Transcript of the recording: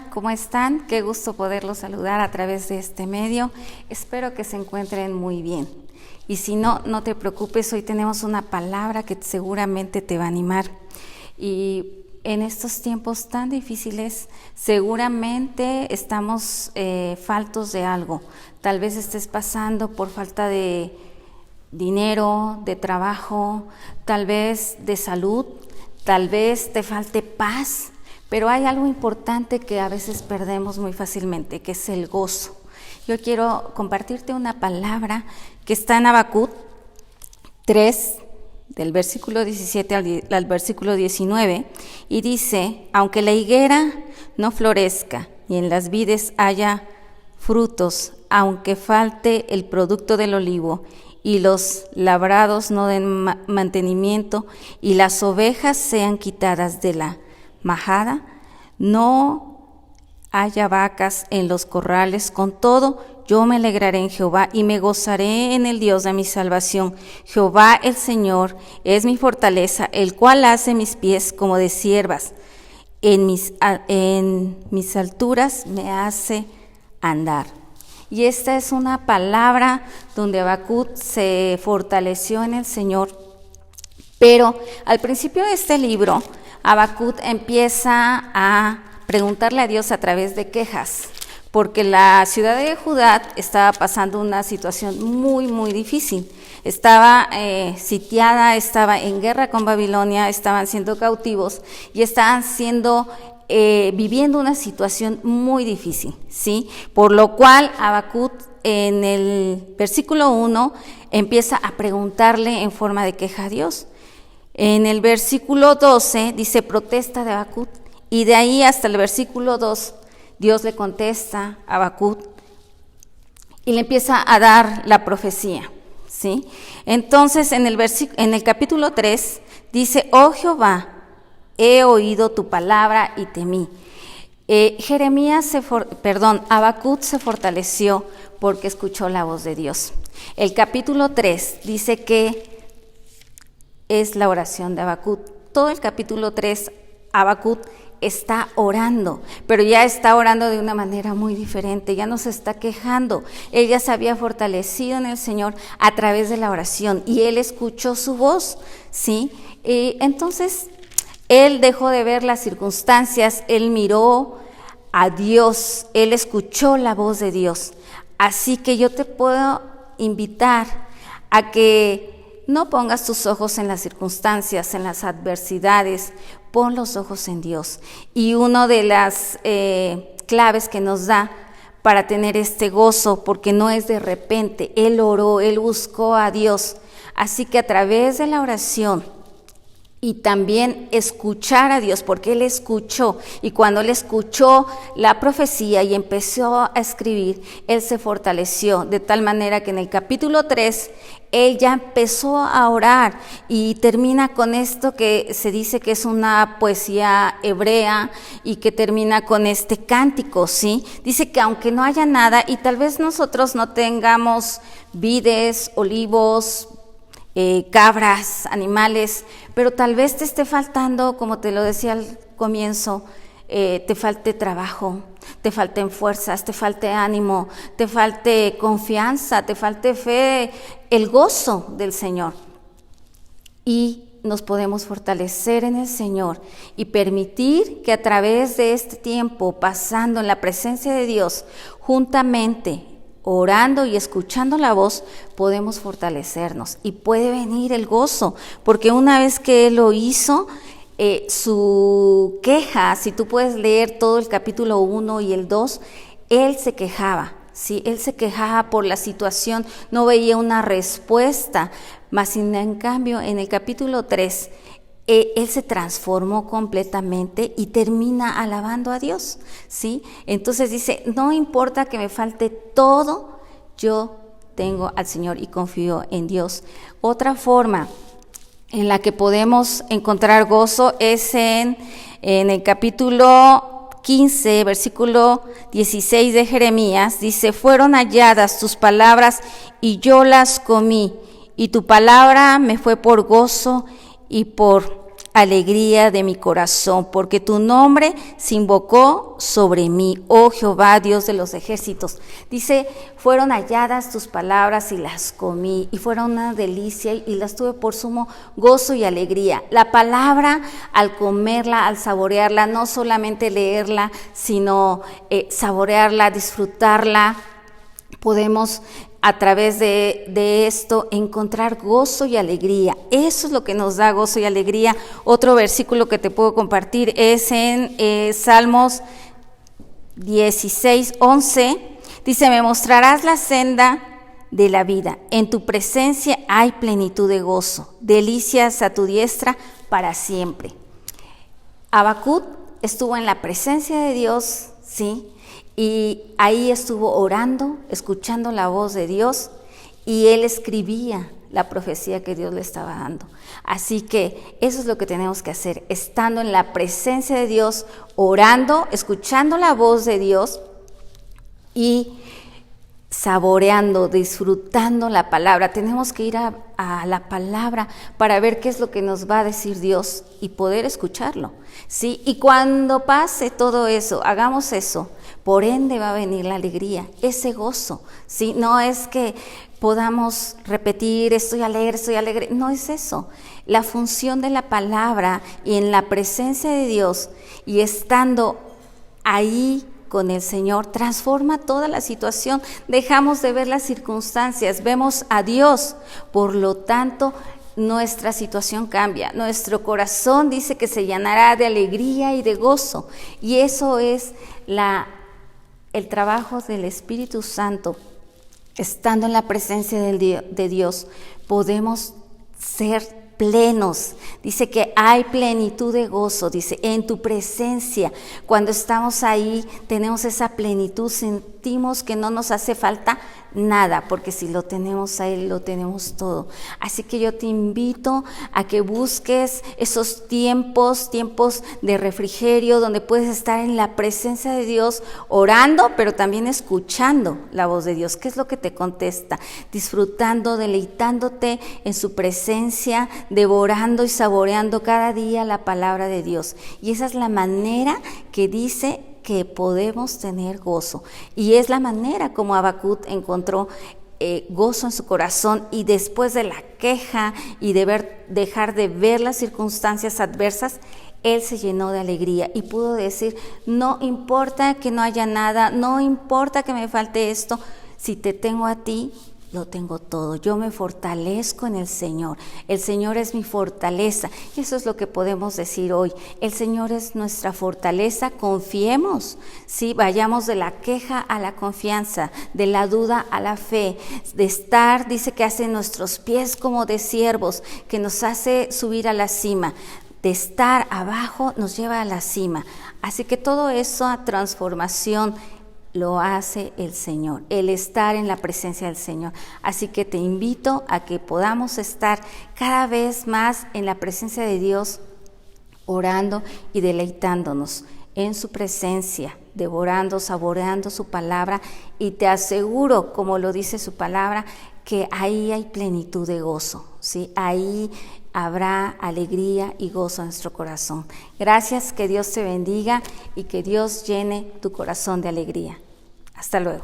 Hola, ¿cómo están? Qué gusto poderlos saludar a través de este medio. Espero que se encuentren muy bien. Y si no, no te preocupes, hoy tenemos una palabra que seguramente te va a animar. Y en estos tiempos tan difíciles, seguramente estamos faltos de algo. Tal vez estés pasando por falta de dinero, de trabajo, tal vez de salud, tal vez te falte paz. Pero hay algo importante que a veces perdemos muy fácilmente, que es el gozo. Yo quiero compartirte una palabra que está en Habacuc 3, del versículo 17 al versículo 19, y dice: aunque la higuera no florezca y en las vides haya frutos, aunque falte el producto del olivo y los labrados no den mantenimiento y las ovejas sean quitadas de la majada, no haya vacas en los corrales, con todo yo me alegraré en Jehová y me gozaré en el Dios de mi salvación. Jehová el Señor es mi fortaleza, el cual hace mis pies como de ciervas, en mis alturas me hace andar. Y esta es una palabra donde Habacuc se fortaleció en el Señor. Pero al principio de este libro, Habacuc empieza a preguntarle a Dios a través de quejas, porque la ciudad de Judá estaba pasando una situación muy, muy difícil. Estaba sitiada, estaba en guerra con Babilonia, estaban siendo cautivos y estaban viviendo una situación muy difícil, ¿sí? Por lo cual Habacuc en el versículo 1 empieza a preguntarle en forma de queja a Dios. En el versículo 12 dice protesta de Habacuc, y de ahí hasta el versículo 2 Dios le contesta a Habacuc y le empieza a dar la profecía, ¿sí? Entonces en el capítulo 3 dice: oh Jehová, he oído tu palabra y temí. Habacuc se fortaleció porque escuchó la voz de Dios. El capítulo 3 dice que es la oración de Habacuc. Todo el capítulo 3, Habacuc está orando, pero ya está orando de una manera muy diferente, ya no se está quejando. Él ya se había fortalecido en el Señor a través de la oración y él escuchó su voz, ¿sí? Entonces, él dejó de ver las circunstancias, él miró a Dios, él escuchó la voz de Dios. Así que yo te puedo invitar a que no pongas tus ojos en las circunstancias, en las adversidades, pon los ojos en Dios. Y una de las claves que nos da para tener este gozo, porque no es de repente, él oró, él buscó a Dios. Así que a través de la oración y también escuchar a Dios, porque él escuchó, y cuando él escuchó la profecía y empezó a escribir, él se fortaleció, de tal manera que en el capítulo 3, él ya empezó a orar, y termina con esto que se dice que es una poesía hebrea, y que termina con este cántico, ¿sí? Dice que aunque no haya nada, y tal vez nosotros no tengamos vides, olivos, cabras, animales, pero tal vez te esté faltando, como te lo decía al comienzo, te falte trabajo, te falten fuerzas, te falte ánimo, te falte confianza, te falte fe, el gozo del Señor. Y nos podemos fortalecer en el Señor y permitir que a través de este tiempo, pasando en la presencia de Dios, juntamente orando y escuchando la voz, podemos fortalecernos y puede venir el gozo, porque una vez que él lo hizo, su queja, si tú puedes leer todo el capítulo 1 y el 2, él se quejaba, ¿sí? Él se quejaba por la situación, no veía una respuesta, mas en cambio en el capítulo 3, él se transformó completamente y termina alabando a Dios, ¿sí? Entonces dice, no importa que me falte todo, yo tengo al Señor y confío en Dios. Otra forma en la que podemos encontrar gozo es en el capítulo 15, versículo 16 de Jeremías, dice: fueron halladas tus palabras y yo las comí, y tu palabra me fue por gozo y por alegría de mi corazón, porque tu nombre se invocó sobre mí, oh Jehová, Dios de los ejércitos. Dice, fueron halladas tus palabras y las comí, y fueron una delicia y las tuve por sumo gozo y alegría. La palabra, al comerla, al saborearla, no solamente leerla, sino saborearla, disfrutarla, podemos a través de esto encontrar gozo y alegría. Eso es lo que nos da gozo y alegría. Otro versículo que te puedo compartir es en Salmos 16:11. Dice, me mostrarás la senda de la vida. En tu presencia hay plenitud de gozo. Delicias a tu diestra para siempre. Habacuc estuvo en la presencia de Dios, ¿sí? Y ahí estuvo orando, escuchando la voz de Dios, y él escribía la profecía que Dios le estaba dando. Así que eso es lo que tenemos que hacer, estando en la presencia de Dios, orando, escuchando la voz de Dios y saboreando, disfrutando la palabra. Tenemos que ir a la palabra para ver qué es lo que nos va a decir Dios y poder escucharlo, ¿sí? Y cuando pase todo eso, hagamos eso, por ende va a venir la alegría, ese gozo, ¿sí? No es que podamos repetir, estoy alegre, no es eso. La función de la palabra y en la presencia de Dios y estando ahí con el Señor, transforma toda la situación. Dejamos de ver las circunstancias, vemos a Dios, por lo tanto, nuestra situación cambia. Nuestro corazón dice que se llenará de alegría y de gozo, y eso es el trabajo del Espíritu Santo. Estando en la presencia de Dios, podemos ser plenos. Dice que hay plenitud de gozo, dice, en tu presencia. Cuando estamos ahí, tenemos esa plenitud, sentimos que no nos hace falta nada, porque si lo tenemos a Él, lo tenemos todo. Así que yo te invito a que busques esos tiempos de refrigerio, donde puedes estar en la presencia de Dios, orando, pero también escuchando la voz de Dios. ¿Qué es lo que te contesta? Disfrutando, deleitándote en su presencia, devorando y saboreando cada día la palabra de Dios. Y esa es la manera que dice que podemos tener gozo, y es la manera como Habacuc encontró gozo en su corazón, y después de la queja y dejar de ver las circunstancias adversas, él se llenó de alegría y pudo decir, no importa que no haya nada, no importa que me falte esto, si te tengo a ti, lo tengo todo. Yo me fortalezco en el Señor es mi fortaleza, y eso es lo que podemos decir hoy. El Señor es nuestra fortaleza, confiemos, ¿sí? Vayamos de la queja a la confianza, de la duda a la fe, de estar, dice que hace nuestros pies como de ciervos, que nos hace subir a la cima. De estar abajo nos lleva a la cima. Así que todo eso, transformación, lo hace el Señor, el estar en la presencia del Señor. Así que te invito a que podamos estar cada vez más en la presencia de Dios, orando y deleitándonos en su presencia, devorando, saboreando su palabra, y te aseguro, como lo dice su palabra, que ahí hay plenitud de gozo, ¿sí? Ahí habrá alegría y gozo en nuestro corazón. Gracias, que Dios te bendiga y que Dios llene tu corazón de alegría. Hasta luego.